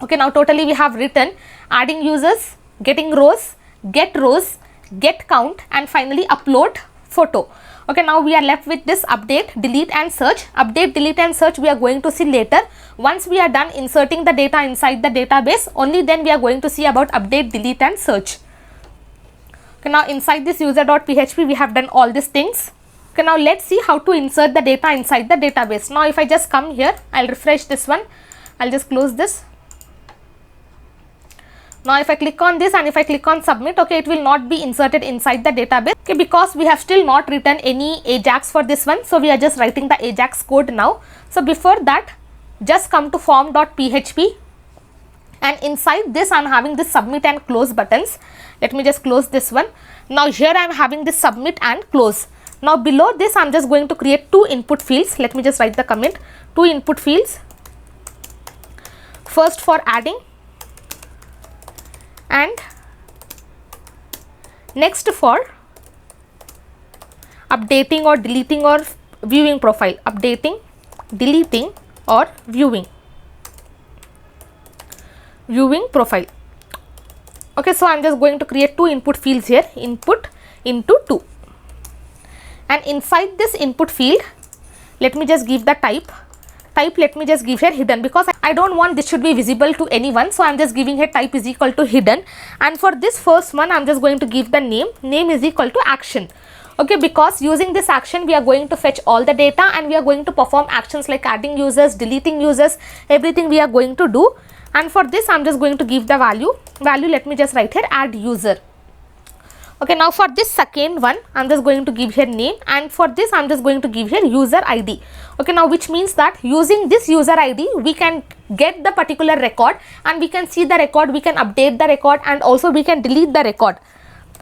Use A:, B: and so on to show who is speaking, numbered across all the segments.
A: Okay, now totally we have written adding users, getting rows, get count, and finally upload photo. Okay, now we are left with this update, delete and search. Update, delete and search we are going to see later. Once we are done inserting the data inside the database, only then we are going to see about update, delete and search. Okay, now inside this user.php we have done all these things. Okay, now let's see how to insert the data inside the database. Now if I just come here, I'll refresh this one, I'll just close this. Now if I click on this and if I click on submit, okay, it will not be inserted inside the database, okay, because we have still not written any AJAX for this one. So we are just writing the AJAX code now. So before that, just come to form.php, and inside this I am having this submit and close buttons. Let me just close this one. Now here I am having this submit and close. Now below this I am just going to create two input fields. Let me just write the comment, two input fields. First for adding and next for updating or deleting or viewing profile. Updating, deleting or viewing profile. Okay, so I am just going to create two input fields here, input into 2, and inside this input field let me just give the type, let me just give here hidden, because I don't want this should be visible to anyone. So I am just giving here type is equal to hidden, and for this first one I am just going to give the name is equal to action. Okay, because using this action we are going to fetch all the data and we are going to perform actions like adding users, deleting users, everything we are going to do. And for this I am just going to give the value, let me just write here add user. Okay, now for this second one I am just going to give here name, and for this I am just going to give here user ID. Okay, now which means that using this user ID we can get the particular record and we can see the record, we can update the record, and also we can delete the record.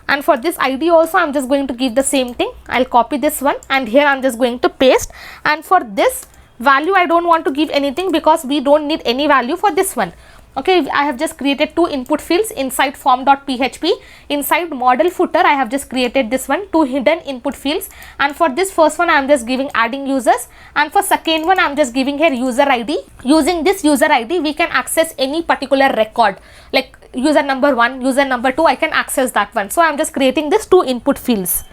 A: And for this ID also I am just going to give the same thing. I will copy this one and here I am just going to paste, and for this value I don't want to give anything because we don't need any value for this one. Okay, I have just created two input fields inside form.php. Inside model footer I have just created this one, two hidden input fields, and for this first one I am just giving adding users, and for second one I am just giving here user ID. Using this user ID we can access any particular record, like user number 1, user number 2, I can access that one. So I am just creating this two input fields.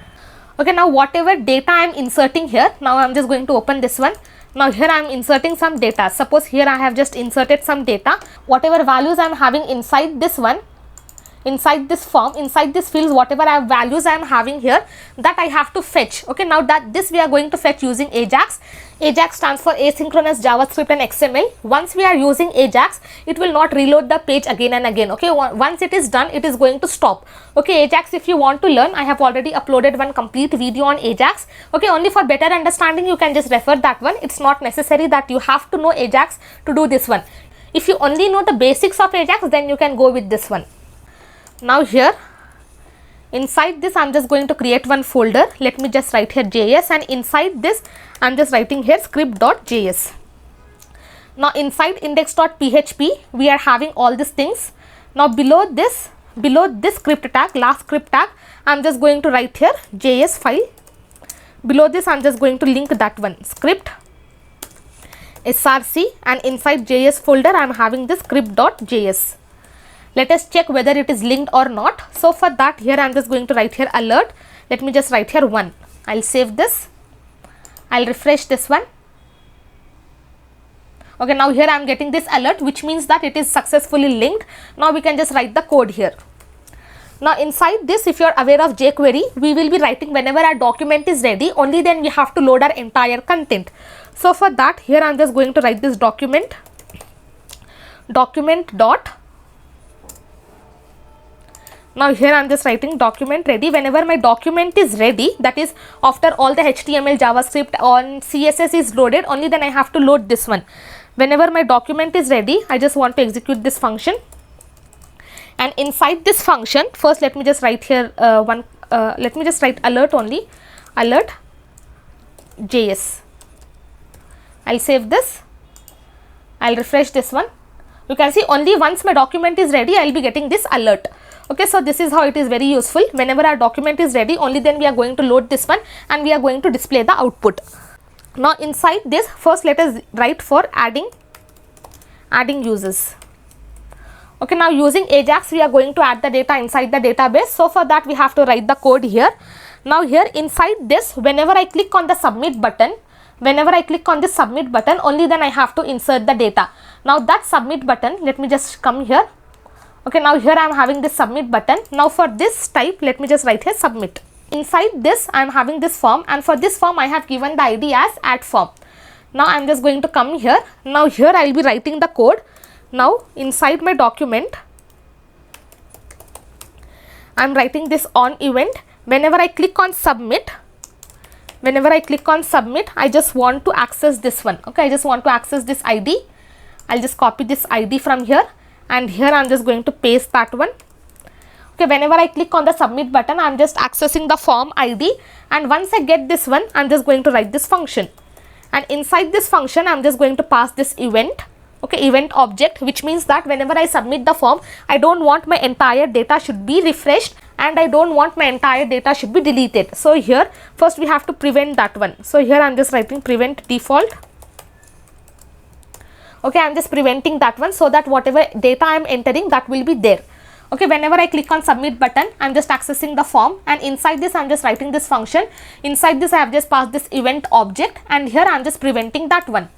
A: Okay, now whatever data I am inserting here, now I am just going to open this one. Now here I am inserting some data. Suppose here I have just inserted some data. Whatever values I am having inside this one, inside this form, inside this fields, whatever values I am having here, that I have to fetch. Okay, now that this we are going to fetch using AJAX. AJAX stands for asynchronous JavaScript and XML. Once we are using AJAX, it will not reload the page again and again. Okay, once it is done, it is going to stop. Okay, AJAX, if you want to learn, I have already uploaded one complete video on AJAX. Okay, only for better understanding you can just refer that one. It's not necessary that you have to know AJAX to do this one. If you only know the basics of AJAX, then you can go with this one. Now here inside this I am just going to create one folder. Let me just write here JS, and inside this I am just writing here script.js. Now inside index.php we are having all these things. Now below this script tag, last script tag, I am just going to write here JS file. Below this I am just going to link that one, script src, and inside JS folder I am having this script.js. Let us check whether it is linked or not. So for that here I am just going to write here alert. Let me just write here 1. I will save this. I will refresh this one. Okay, now here I am getting this alert, which means that it is successfully linked. Now we can just write the code here. Now inside this, if you are aware of jQuery, we will be writing whenever our document is ready, only then we have to load our entire content. So for that here I am just going to write this document dot. Now here I am just writing document ready. Whenever my document is ready, that is after all the HTML, JavaScript and CSS is loaded, only then I have to load this one. Whenever my document is ready, I just want to execute this function. And inside this function, first let me just write here let me just write alert only, alert JS. I'll save this. I'll refresh this one. You can see only once my document is ready, I'll be getting this alert. Okay, so this is how it is very useful. Whenever our document is ready, only then we are going to load this one and we are going to display the output. Now inside this, first let us write for adding users. Okay, now using AJAX we are going to add the data inside the database. So for that we have to write the code here. Now here inside this, whenever I click on the submit button, only then I have to insert the data. Now that submit button, let me just come here. Okay, now here I am having this submit button. Now for this type, let me just write here submit. Inside this I am having this form, and for this form I have given the ID as add form. Now I am just going to come here. Now here I will be writing the code. Now inside my document I am writing this on event. Whenever I click on submit, I just want to access this one. Okay, I just want to access this ID. I'll just copy this ID from here, and here I'm just going to paste that one. Okay, whenever I click on the submit button, I'm just accessing the form ID, and once I get this one, I'm just going to write this function, and inside this function I'm just going to pass this event. Okay, event object, which means that whenever I submit the form, I don't want my entire data should be refreshed, and I don't want my entire data should be deleted. So here first we have to prevent that one. So here I'm just writing prevent default. Okay, I'm just preventing that one so that whatever data I'm entering, that will be there. Okay, whenever I click on submit button, I'm just accessing the form, and inside this I'm just writing this function. Inside this I have just passed this event object, and here I'm just preventing that one.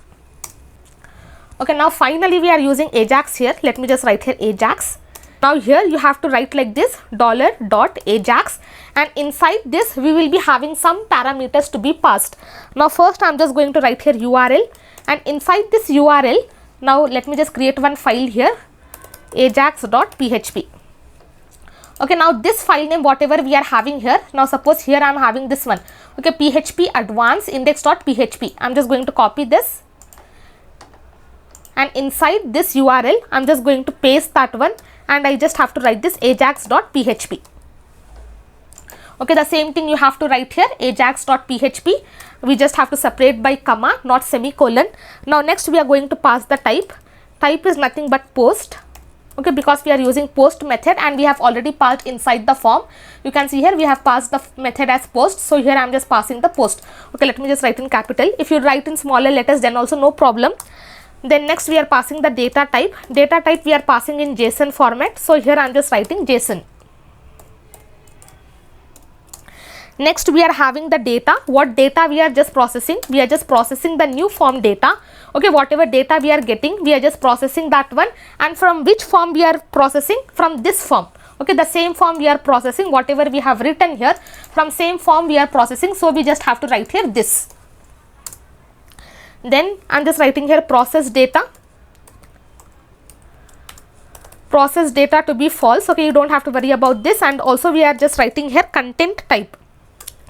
A: Okay, now finally we are using AJAX here. Let me just write here AJAX. Now here you have to write like this $.ajax, and inside this we will be having some parameters to be passed. Now first I'm just going to write here URL, and inside this URL, now let me just create one file here, ajax.php. Okay, now this file name whatever we are having here, now suppose here I am having this one. Okay, php advanced index.php. I'm just going to copy this, and inside this URL I'm just going to paste that one, and I just have to write this ajax.php. Okay, the same thing you have to write here, ajax.php. We just have to separate by comma, not semicolon. Now next we are going to pass the type. Type is nothing but post. Okay, because we are using post method and we have already passed inside the form. You can see here we have passed the method as post. So here I am just passing the post. Okay, let me just write in capital. If you write in smaller letters, then also no problem. Then next we are passing the data type. Data type we are passing in JSON format. So here I am just writing JSON. Next we are having the data. What data we are just processing? We are just processing the new form data. Okay, whatever data we are getting, we are just processing that one. And from which form we are processing? From this form. Okay, the same form we are processing. Whatever we have written here, from same form we are processing. So we just have to write here this. Then I am just writing here process data. Process data to be false. Okay, you don't have to worry about this. And also we are just writing here content type.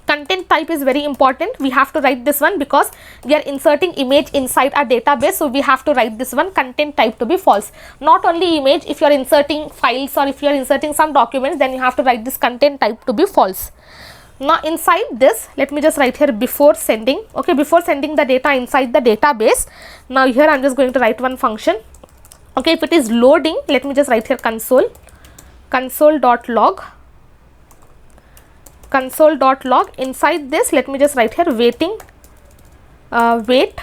A: Content type is very important. We have to write this one because we are inserting image inside our database. So we have to write this one, content type to be false. Not only image, if you are inserting files or if you are inserting some documents, then you have to write this content type to be false. Now inside this, let me just write here before sending. Okay, before sending the data inside the database. Now here I am just going to write one function. Okay, if it is loading, let me just write here console.log. Console.log. Inside this, let me just write here waiting, wait,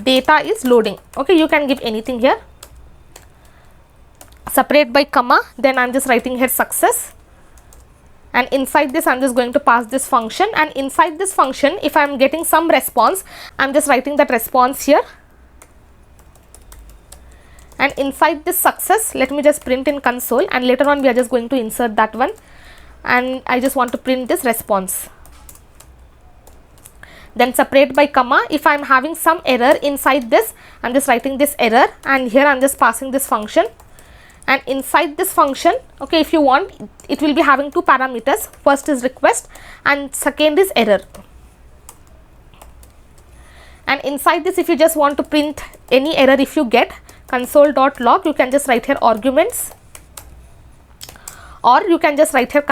A: data is loading. Okay, you can give anything here. Separate by comma. Then I am just writing here success. And inside this, I am just going to pass this function. And inside this function, if I am getting some response, I am just writing that response here. And inside this success, let me just print in console, and later on we are just going to insert that one, and I just want to print this response. Then separate by comma. If I am having some error inside this, I am just writing this error, and here I am just passing this function. And inside this function, okay, if you want, it will be having two parameters. First is request and second is error. And inside this, if you just want to print any error, if you get console.log, you can just write here arguments, or you can just write here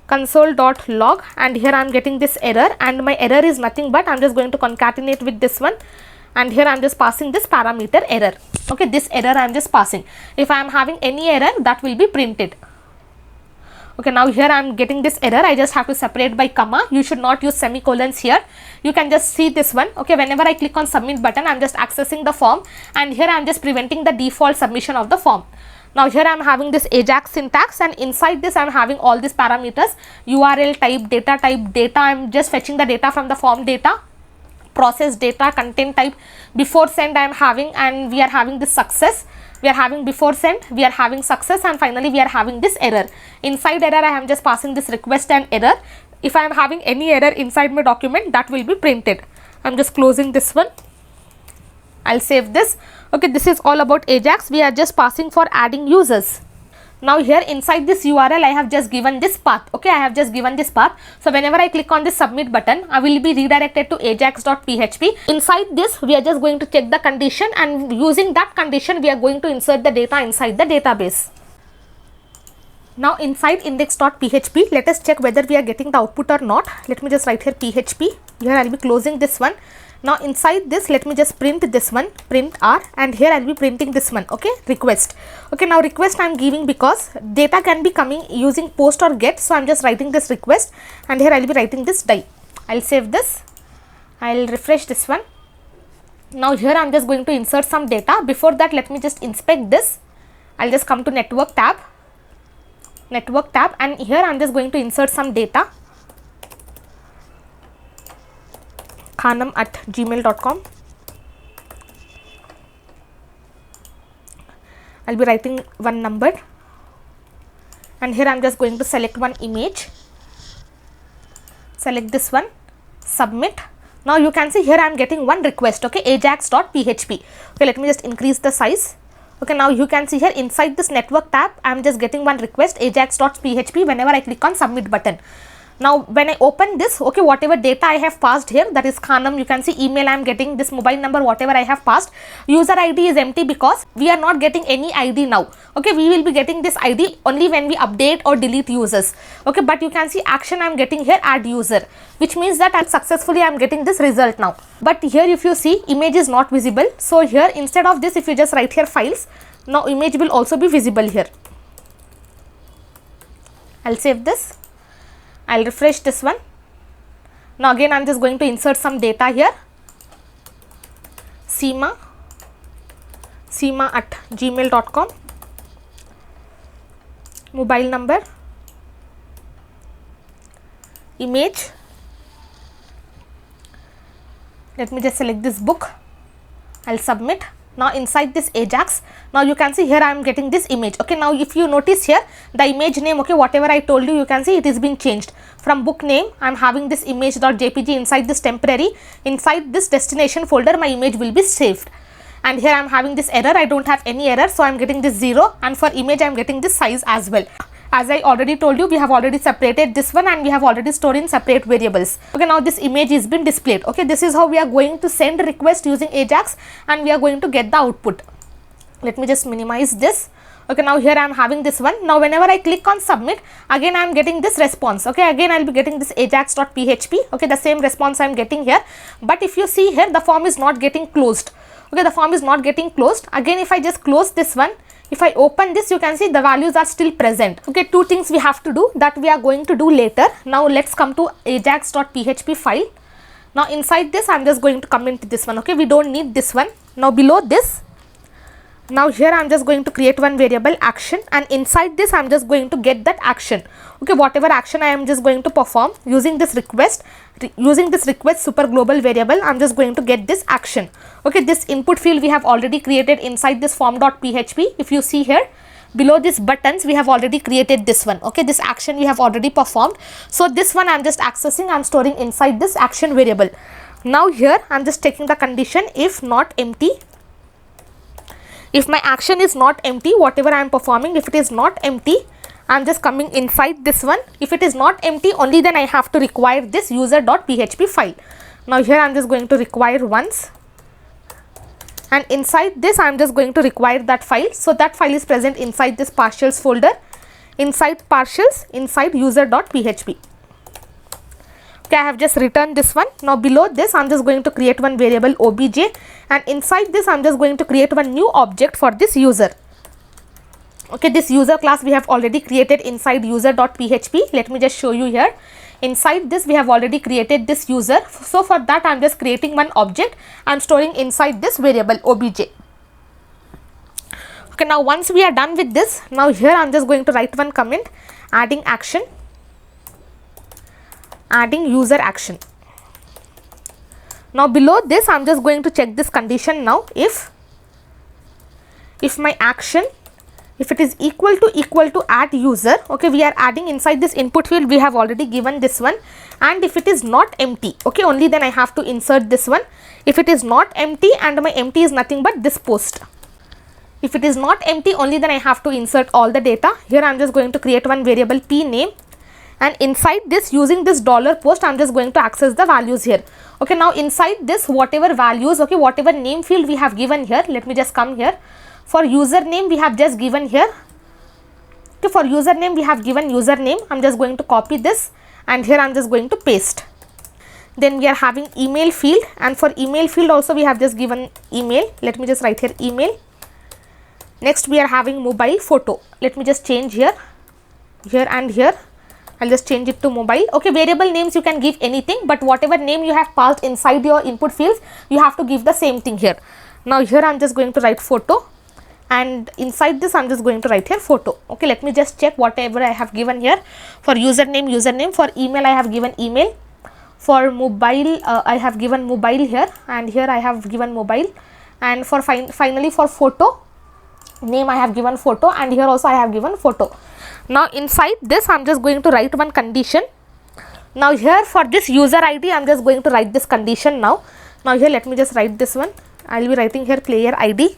A: console.log, and here I am getting this error, and my error is nothing but I am just going to concatenate with this one, and here I am just passing this parameter error. Okay, this error I am just passing. If I am having any error, that will be printed. Okay, now here I am getting this error. I just have to separate by comma. You should not use semicolons here. You can just see this one. Okay, whenever I click on submit button, I am just accessing the form, and here I am just preventing the default submission of the form. Now here I am having this AJAX syntax, and inside this I am having all these parameters: URL type, data. I am just fetching the data from the form data, process data, content type. Before send I am having, and we are having this success. We are having before send, we are having success, and finally we are having this error. Inside error I am just passing this request and error. If I am having any error inside my document, that will be printed. I am just closing this one. I'll save this. Okay, this is all about AJAX. We are just passing for adding users. Now here inside this URL I have just given this path. Okay, I have just given this path. So whenever I click on this submit button, I will be redirected to ajax.php. Inside this we are just going to check the condition, and using that condition we are going to insert the data inside the database. Now inside index.php, let us check whether we are getting the output or not. Let me just write here PHP. Here I will be closing this one. Now inside this, let me just print this one, print R, and here I will be printing this one. Okay, request. Okay, now request I am giving because data can be coming using post or get, so I am just writing this request, and here I will be writing this die. I will save this. I will refresh this one. Now here I am just going to insert some data. Before that, let me just inspect this. I will just come to network tab, and here I am just going to insert some data. Khanam@gmail.com. I'll be writing one number, and here I'm just going to select one image. Select this one, submit. Now you can see here I'm getting one request. Okay, ajax.php. Okay, let me just increase the size. Okay, now you can see here inside this network tab, I'm just getting one request, ajax.php, whenever I click on submit button. Now when I open this, okay, whatever data I have passed here, that is Khanam, you can see email I am getting, this mobile number, whatever I have passed. User ID is empty because we are not getting any ID now. Okay, we will be getting this ID only when we update or delete users. Okay, but you can see action I am getting here, add user, which means that successfully I am getting this result now. But here if you see, image is not visible. So here instead of this, if you just write here files, now image will also be visible here. I'll save this. I'll refresh this one. Now again I'm just going to insert some data here. Seema@gmail.com. Mobile number. Image. Let me just select this book. I'll submit. Now inside this AJAX, now you can see here I am getting this image. Okay, now if you notice here, the image name, okay, whatever I told you, you can see it is been changed. From book name, I am having this image.jpg inside this temporary. Inside this destination folder, my image will be saved. And here I am having this error. I don't have any error, so I am getting this 0. And for image, I am getting this size as well. As I already told you, we have already separated this one, and we have already stored in separate variables. Okay, now this image is been displayed. Okay, this is how we are going to send request using AJAX, and we are going to get the output. Let me just minimize this. Okay, now here I am having this one. Now whenever I click on submit, again I am getting this response. Okay, again I will be getting this ajax.php. Okay, the same response I am getting here. But if you see here, the form is not getting closed. Okay, the form is not getting closed. Again, if I just close this one, if I open this, you can see the values are still present. Okay, two things we have to do that we are going to do later. Now let's come to ajax.php file. Now inside this, I'm just going to come into this one. Okay, we don't need this one. Now below this, now here I'm just going to create one variable action, and inside this I'm just going to get that action. Okay, whatever action I am just going to perform using this request super global variable, I'm just going to get this action. Okay, this input field we have already created inside this form.php. If you see here below these buttons, we have already created this one. Okay, this action we have already performed. So this one I'm just accessing, I'm storing inside this action variable. Now here I'm just taking the condition if not empty. If my action is not empty, whatever I am performing, if it is not empty, I am just coming inside this one. If it is not empty, only then I have to require this user.php file. Now here I am just going to require once, and inside this I am just going to require that file. So that file is present inside this partials folder, inside partials, inside user.php. Okay, I have just returned this one. Now below this, I am just going to create one variable obj, and inside this I am just going to create one new object for this user. Okay, this user class we have already created inside user.php. Let me just show you here. Inside this we have already created this user. So for that I am just creating one object. I am storing inside this variable obj. Okay, now once we are done with this, now here I am just going to write one comment, adding action, adding user action. Now below this I am just going to check this condition now. If my action, if it is equal to add user, okay, we are adding inside this input field, we have already given this one, and if it is not empty, okay, only then I have to insert this one. If it is not empty and my empty is nothing but this post. If it is not empty, only then I have to insert all the data. Here I am just going to create one variable p name, and inside this, using this $post, I am just going to access the values here. Okay, now inside this, whatever values, okay, whatever name field we have given here, let me just come here. For username we have just given here. Okay, for username we have given username. I am just going to copy this, and here I am just going to paste. Then we are having email field, and for email field also we have just given email. Let me just write here email. Next we are having mobile photo. Let me just change here and here. I'll just change it to mobile. Okay, variable names you can give anything, but whatever name you have passed inside your input fields, you have to give the same thing here. Now here I'm just going to write photo, and inside this I'm just going to write here photo. Okay, let me just check whatever I have given here. For username, for email I have given email, for mobile I have given mobile here, and here I have given mobile, and for finally for photo name I have given photo, and here also I have given photo. Now inside this I'm just going to write one condition. Now here for this user ID I'm just going to write this condition now. Now here let me just write this one. I will be writing here player ID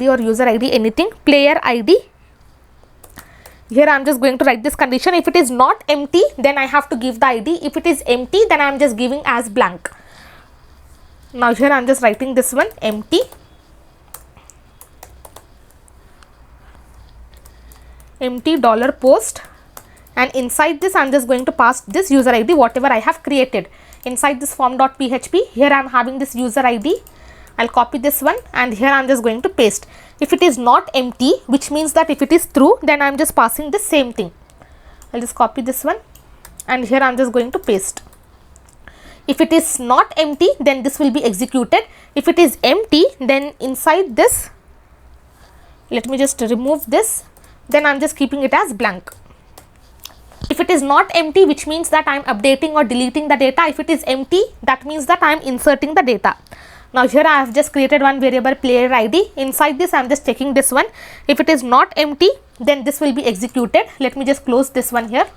A: or user ID, anything, player ID. Here I am just going to write this condition. If it is not empty, then I have to give the ID. If it is empty, then I am just giving as blank. Now here I am just writing this one, empty. Empty $post, and inside this I am just going to pass this user ID whatever I have created inside this form.php. Here I am having this user ID. I'll copy this one, and here I am just going to paste. If it is not empty, which means that if it is true, then I am just passing the same thing. I'll just copy this one, and here I am just going to paste. If it is not empty, then this will be executed. If it is empty, then inside this, let me just remove this, then I am just keeping it as blank. If it is not empty, which means that I am updating or deleting the data. If it is empty, that means that I am inserting the data. Now here I have just created one variable player ID. Inside this I am just checking this one. If it is not empty, then this will be executed. Let me just close this one here,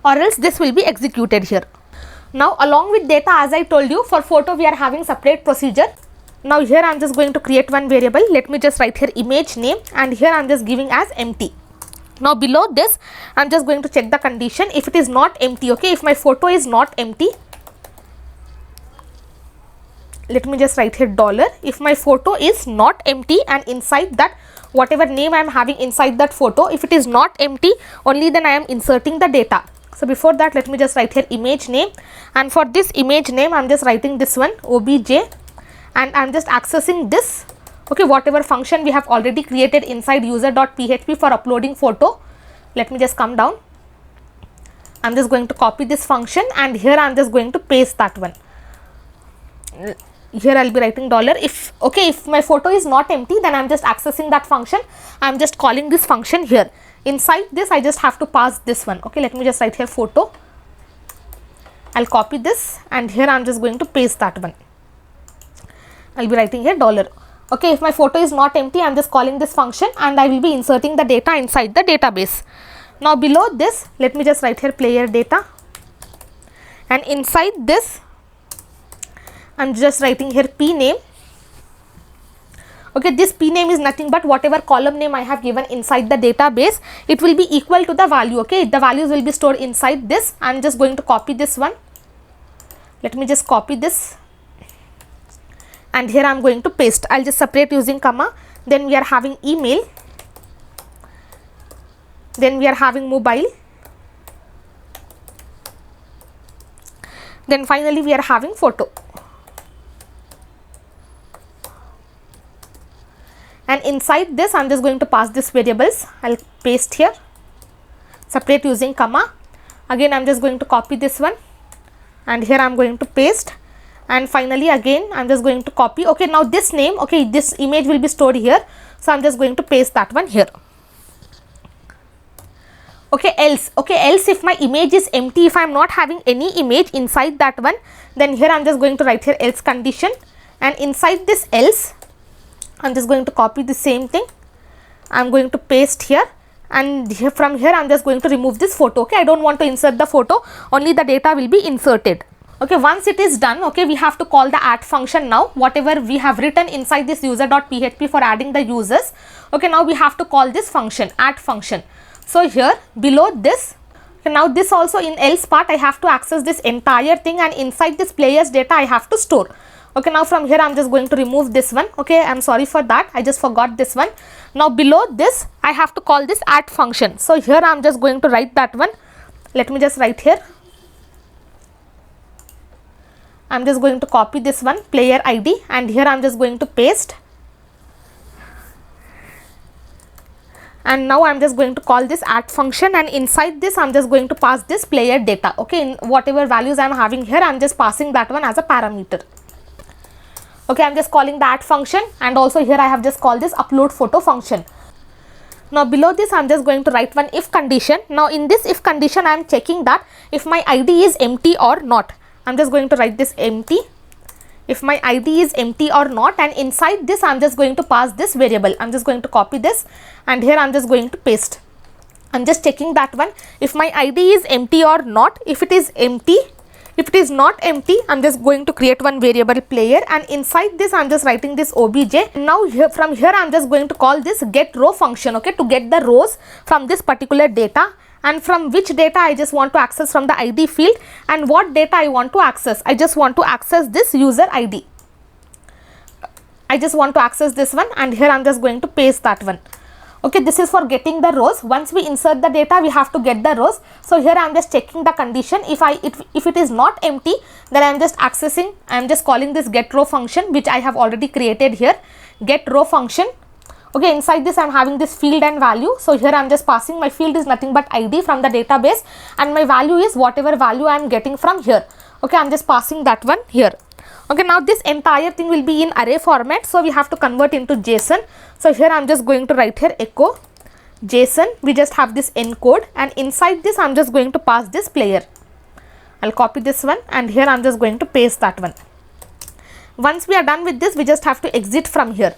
A: or else this will be executed here. Now along with data, as I told you, for photo we are having separate procedure. Now here I am just going to create one variable. Let me just write here image name, and here I am just giving as empty. Now below this I am just going to check the condition. If it is not empty, okay, if my photo is not empty, let me just write here $. If my photo is not empty, and inside that whatever name I am having inside that photo, if it is not empty, only then I am inserting the data. So before that let me just write here image name, and for this image name I am just writing this one obj, and I am just accessing this, okay, whatever function we have already created inside user.php for uploading photo. Let me just come down. I am just going to copy this function, and here I am just going to paste that one. Here I will be writing $. If my photo is not empty, then I am just accessing that function. I am just calling this function here. Inside this I just have to pass this one. Okay, let me just write here photo. I'll copy this, and here I am just going to paste that one. I'll be writing here $. Okay, if my photo is not empty, I am just calling this function, and I will be inserting the data inside the database. Now below this, let me just write here player data, and inside this I am just writing here p name. Okay, this p name is nothing but whatever column name I have given inside the database, it will be equal to the value. Okay, the values will be stored inside this. I am just going to copy this one. Let me just copy this, and here I am going to paste. I will just separate using comma. Then we are having email, then we are having mobile, then finally we are having photo. and inside this I'm just going to pass this variables. I'll paste here, separate using comma. Again I'm just going to copy this one, and here I'm going to paste, and finally again I'm just going to copy. Okay, now this name, okay, this image will be stored here, so I'm just going to paste that one here. Okay, else if my image is empty, if I'm not having any image inside that one, then here I'm just going to write here else condition, and inside this else I'm just going to copy the same thing. I'm going to paste here, and here, from here I'm just going to remove this photo. Okay, I don't want to insert the photo, only the data will be inserted. Okay, once it is done, okay, we have to call the add function now. Whatever we have written inside this user.php for adding the users, okay, now we have to call this function, add function. So here below this, okay, now this also in else part I have to access this entire thing, and inside this player's data I have to store. Okay, now from here I'm just going to remove this one. Okay, I'm sorry for that, I just forgot this one. Now below this I have to call this add function. So here I'm just going to write that one. Let me just write here. I'm just going to copy this one, player ID, and here I'm just going to paste. And now I'm just going to call this add function, and inside this I'm just going to pass this player data. Okay, in whatever values I'm having here, I'm just passing that one as a parameter. Okay, I'm just calling the add function, and also here I have just called this upload photo function. Now below this I'm just going to write one if condition. Now in this if condition I am checking that if my ID is empty or not. I'm just going to write this empty, if my ID is empty or not, and inside this I'm just going to pass this variable. I'm just going to copy this, and here I'm just going to paste. I'm just checking that one, if my ID is empty or not. If it is empty, if it is not empty, I'm just going to create one variable player, and inside this I'm just writing this obj. Now here, from here I'm just going to call this get row function, okay, to get the rows from this particular data, and from which data I just want to access from the ID field, and what data I want to access. I just want to access this user ID. I just want to access this one, and here I'm just going to paste that one. Okay, this is for getting the rows. Once we insert the data, we have to get the rows. So here I'm just checking the condition. If it is not empty, then I'm just accessing, I'm just calling this get row function, which I have already created here, get row function. Okay, inside this I'm having this field and value. So here I'm just passing, my field is nothing but ID from the database, and my value is whatever value I'm getting from here. Okay, I'm just passing that one here. Okay, now this entire thing will be in array format, so we have to convert into JSON. So here I'm just going to write here echo JSON. We just have this encode, and inside this I'm just going to pass this player. I'll copy this one, and here I'm just going to paste that one. Once we are done with this, we just have to exit from here.